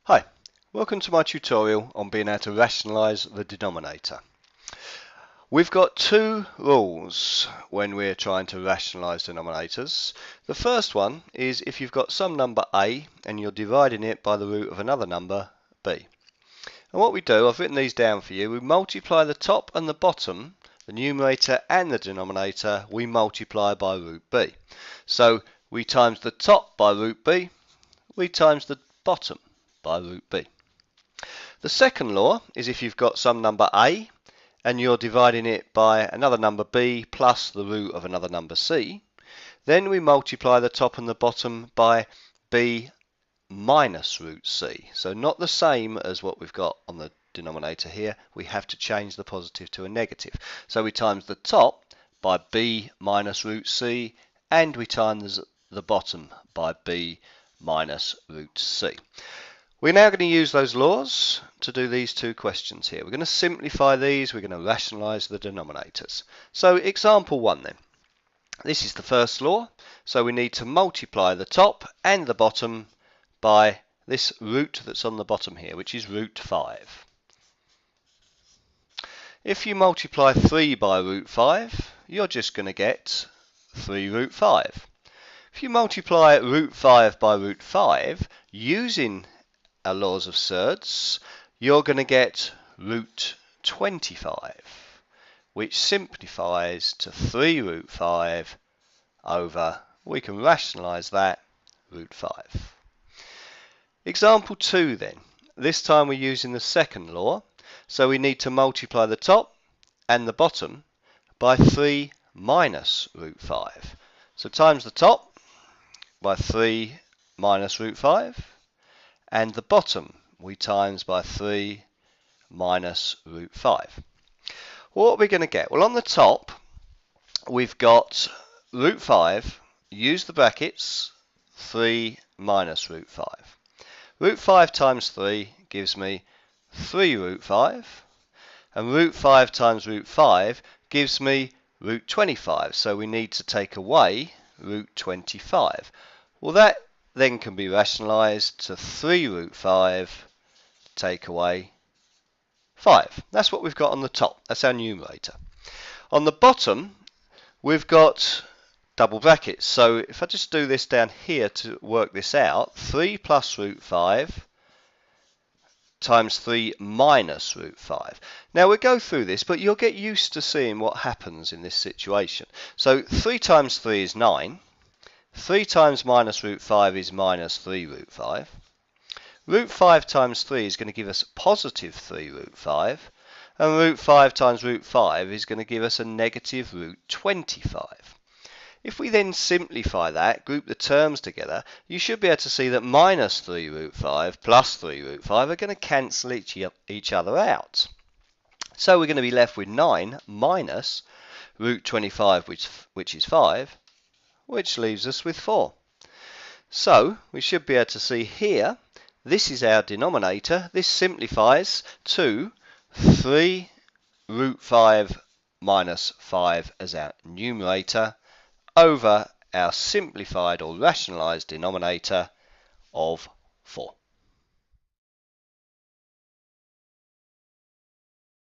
Hi, welcome to my tutorial on being able to rationalise the denominator. We've got two rules when we're trying to rationalise denominators. The first one is if you've got some number a and you're dividing it by the root of another number b. And what we do, I've written these down for you, we multiply the top and the bottom, the numerator and the denominator, we multiply by root b. So we times the top by root b, we times the bottom by root b. The second law is if you've got some number a and you're dividing it by another number b plus the root of another number c, then we multiply the top and the bottom by b minus root c. So not the same as what we've got on the denominator here, we have to change the positive to a negative. So we times the top by b minus root c and we times the bottom by b minus root c. We're now going to use those laws to do these two questions here. We're going to simplify these, we're going to rationalise the denominators. So example 1 then. This is the first law, so we need to multiply the top and the bottom by this root that's on the bottom here, which is root 5. If you multiply 3 by root 5, you're just going to get 3 root 5. If you multiply root 5 by root 5, using our laws of surds, you're going to get root 25, which simplifies to 3 root 5 over, we can rationalise that, root 5. Example 2 then. This time we're using the second law, so we need to multiply the top and the bottom by 3 minus root 5. So times the top by 3 minus root 5, and the bottom we times by 3 minus root 5. What are we going to get? Well, on the top we've got root 5, use the brackets, 3 minus root 5. Root 5 times 3 gives me 3 root 5, and root 5 times root 5 gives me root 25, so we need to take away root 25. Well, that then can be rationalised to 3 root 5 take away 5. That's what we've got on the top. That's our numerator. On the bottom, we've got double brackets. So if I just do this down here to work this out, 3 plus root 5 times 3 minus root 5. Now we'll go through this, but you'll get used to seeing what happens in this situation. So 3 times 3 is 9. 3 times minus root 5 is minus 3 root 5. Root 5 times 3 is going to give us positive 3 root 5. And root 5 times root 5 is going to give us a negative root 25. If we then simplify that, group the terms together, you should be able to see that minus 3 root 5 plus 3 root 5 are going to cancel each other out. So we're going to be left with 9 minus root 25, which is 5, which leaves us with 4. So we should be able to see here, this is our denominator. This simplifies to 3 root 5 minus 5 as our numerator over our simplified or rationalised denominator of 4.